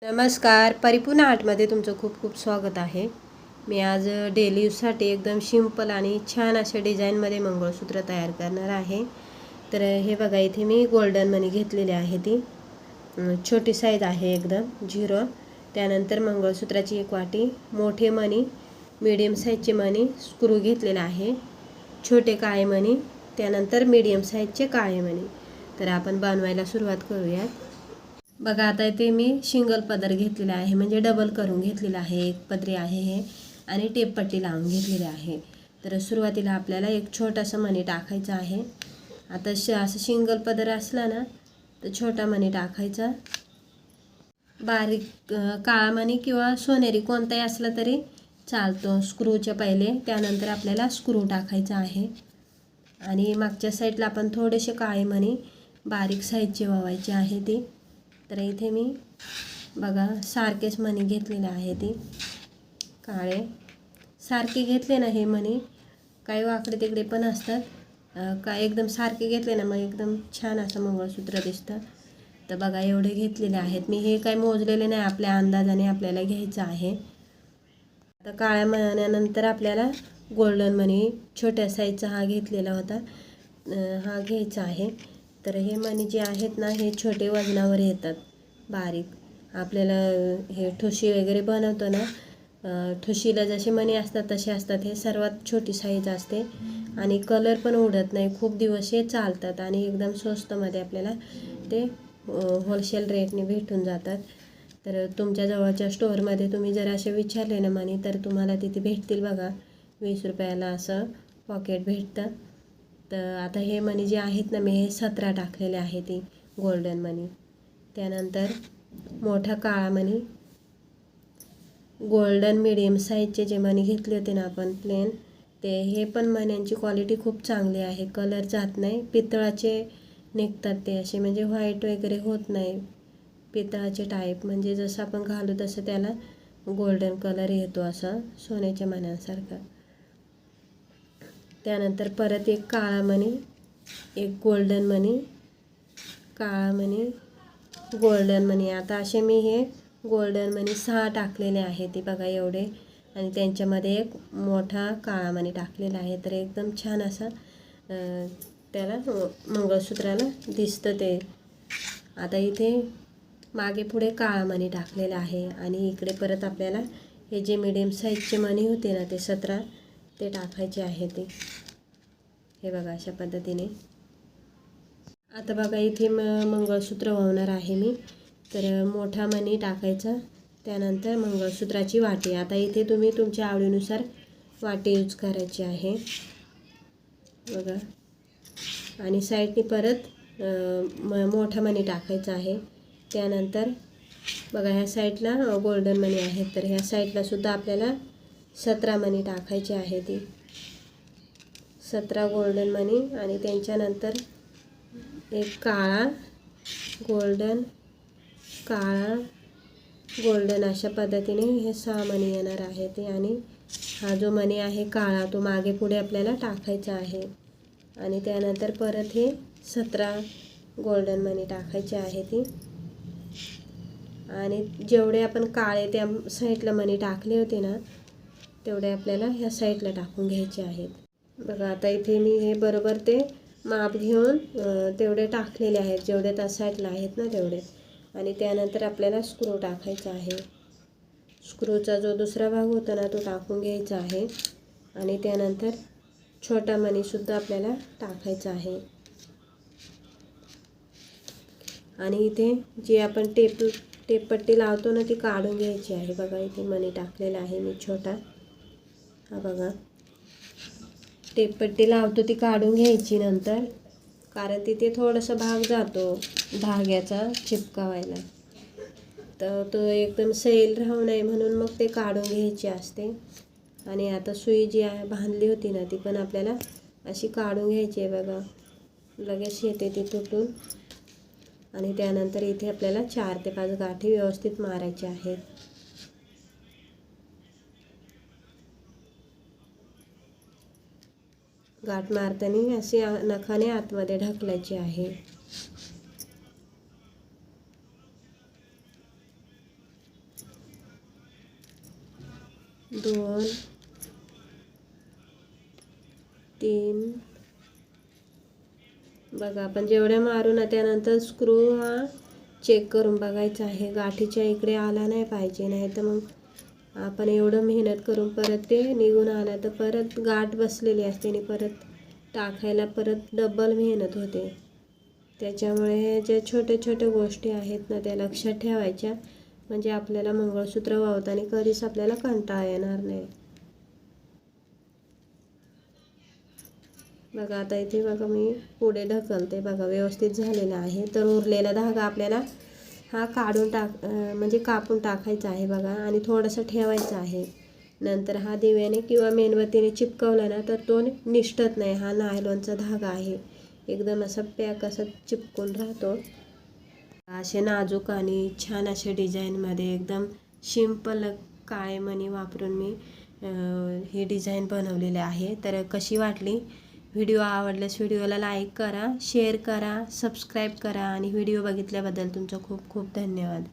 नमस्कार, परिपूर्ण आर्टमध्ये तुमचं खूप खूप स्वागत आहे. मी आज डेली यूजसाठी एकदम सिंपल आणि छान अशा डिझाईनमध्ये मंगळसूत्र तयार करणार आहे. तर हे बघा, इथे मी गोल्डन मनी घेतलेली आहे. ती छोटी साईज आहे एकदम 0. त्यानंतर मंगळसूत्राची एक वाटी, मोठे मनी, मीडियम साईजचे मनी, स्क्रू घेतलेला आहे, छोटे काळे मनी, त्यानंतर मीडियम साईजचे काळे मनी. तर आपण बनवायला सुरुवात करूयात. बघा, आता इथे मी सिंगल पदर घेतलेला आहे, म्हणजे डबल करून घेतलेला आहे. एक पदरी आहे हे, आणि टेपपट्टी लावून घेतलेली आहे. तर सुरुवातीला आपल्याला एक छोटासा मणी टाकायचा आहे. आता असं सिंगल पदर असला ना तर छोटा मणी टाकायचा. बारीक काळा मणी किंवा सोनेरी कोणताही असला तरी चालतो स्क्रूच्या पहिले. त्यानंतर आपल्याला स्क्रू टाकायचा आहे, आणि मागच्या साईडला आपण थोडेसे काळे मणी बारीक साईजचे वावायचे आहे ते. तर इथे मी बघा सारखेच मणी घेतलेले आहे. ती काळे सारखे घेतले ना हे मणी, काही वाकडे तिकडे पण असतात, का एकदम सारखे घेतले ना मग एकदम छान असं मंगळसूत्र दिसतं. तर बघा एवढे घेतलेले आहेत मी. हे काही मोजलेले नाही, आपल्या अंदाजाने आपल्याला घ्यायचं आहे. आता काळ्या मण्यानंतर आपल्याला गोल्डन मणी छोट्या साईजचा हा घेतलेला होता, हा घ्यायचा आहे. तर हे मणी जे आहेत ना हे छोटे वजनावर येतात, बारीक. आपल्याला हे ठुशी वगैरे बनवतो ना, ठुशीला जसे मणी असतात तसे असतात. हे सर्वात छोटी साईज असते, आणि कलर पण उडत नाही, खूप दिवस हे चालतात, आणि एकदम स्वस्तमध्ये आपल्याला ते होलसेल रेटने भेटून जातात. तर तुमच्या जवळच्या स्टोअरमध्ये तुम्ही जर असे विचारले ना मणी, तर तुम्हाला तिथे भेटतील बघा. 20 रुपयाला असं पॉकेट भेटतं. तर आता हे मणी जे आहेत ना, मी हे 17 टाकलेले आहे ती गोल्डन मणी. त्यानंतर मोठा काळा मणी, गोल्डन मीडियम साईजचे जे मणी घेतले होते ना आपण प्लेन, ते हे पण मण्यांची क्वालिटी खूप चांगली आहे, कलर जात नाही, पितळाचे निघतात ते असे, म्हणजे व्हाईट वगैरे होत नाही. पितळाचे टाईप, म्हणजे जसं आपण घालू तसं त्याला गोल्डन कलर येतो, असा सोन्याच्या मण्यांसारखा. त्यानंतर परत एक काळा मणी, एक गोल्डन मणी, काळा मणी, गोल्डन मणी. आता असे मी हे गोल्डन मणी 6 टाकलेले आहे ते बघा एवढे, आणि त्यांच्यामध्ये एक मोठा काळा मणी टाकलेला आहे. तर एकदम छान असा त्याला मंगळसूत्राला दिसतं ते. आता इथे मागे पुढे काळा मणी टाकलेला आहे, आणि इकडे परत आपल्याला हे जे मीडियम साईजचे मणी होते ना ते 17 ते टाकायचे आहे ते. हे बघा अशा पद्धतीने. आता बघा इथे मंगळसूत्र वाहणार आहे मी. तर मोठा मणी टाकायचा, त्यानंतर मंगळसूत्राची वाटी. आता इथे तुम्ही तुमच्या आवडीनुसार वाटी यूज करायची आहे बघा. आणि साईडने परत मोठा मणी टाकायचा आहे. त्यानंतर बघा ह्या साईडला गोल्डन मणी आहेत, तर ह्या साईडला सुद्धा आपल्याला 17 मणी टाकायचे आहे. ती 17 गोल्डन मणी, आणि त्यांच्यानंतर एक काळा गोल्डन, काळा गोल्डन, अशा पद्धतीने हे 6 मणी येणार आहे ते. आणि हा जो मणी आहे काळा तो मागे पुढे आपल्याला टाकायचा आहे, आणि त्यानंतर परत हे 17 गोल्डन मणी टाकायचे आहे ती. आणि जेवढे आपण काळे त्या साईडला मणी टाकले होते ना तेवढे आपल्याला ह्या साईडला टाकून घ्यायचे आहेत बघा. आता इथे मी हे बरोबर ते माप घेऊन तेवढे टाकलेले आहेत, जेवढे त्या साईडला आहेत ना तेवढे. आणि त्यानंतर आपल्याला स्क्रू टाकायचा आहे. स्क्रूचा जो दुसरा भाग होता ना तो टाकून घ्यायचा आहे, आणि त्यानंतर छोटा मणीसुद्धा आपल्याला टाकायचा आहे. आणि इथे जे आपण टेपपट्टी लावतो ना ती काढून घ्यायची आहे बघा. इथे मणी टाकलेला आहे मी छोटा, हा बघा. टेपपट्टी लावतो ती काढून घ्यायची नंतर, कारण तिथे थोडासा भाग जातो धाग्याचा चिपकावायला, तर तो एकदम सैल राहू नये म्हणून मग ते काढून घ्यायची असते. आणि आता सुई जी आहे बांधली होती ना ती पण आपल्याला अशी काढून घ्यायची आहे बघा. लगेच येते ती तुटून. आणि त्यानंतर इथे आपल्याला 4 ते 5 गाठी व्यवस्थित मारायच्या आहेत. गाठ मारताना अशी नखाने आतमध्ये ढकलायची आहे. 2 3 बघा आपण जेवढ्या मारू ना त्यानंतर स्क्रू हा चेक करून बघायचा आहे, गाठीच्या इकडे आला नाही पाहिजे, नाही तर मग आपण एवढं मेहनत करून परत ते निघून आला तर परत गाठ बसलेली असते आणि परत टाकायला परत डबल मेहनत होते. त्याच्यामुळे जे छोटे छोटे गोष्टी आहेत ना त्या लक्षात ठेवायच्या, म्हणजे आपल्याला मंगळसूत्र वावताना कधीच आपल्याला कंटाळा येणार नाही. बघा आता इथे बघा मी पुढे ढकलते, बघा व्यवस्थित झालेला आहे. तर उरलेला धागा आपल्याला हा काढून म्हणजे कापून टाकायचा आहे बघा, आणि थोडंसं ठेवायचं आहे. नंतर हा दिव्याने किंवा मेणबत्तीने चिपकवला ना तर तो निष्ठत नाही. हा नायलॉनचा धागा आहे, एकदम असा पॅक असा चिपकून राहतो. असे नाजूक आणि छान असे डिझाईनमध्ये एकदम सिंपल काळे मणी वापरून मी ही डिझाईन बनवलेली आहे. तर कशी वाटली व्हिडिओ? आवडल्यास व्हिडिओला लाईक करा, शेअर करा, सबस्क्राईब करा आणि व्हिडिओ बघितल्याबद्दल तुमचं खूप खूप धन्यवाद.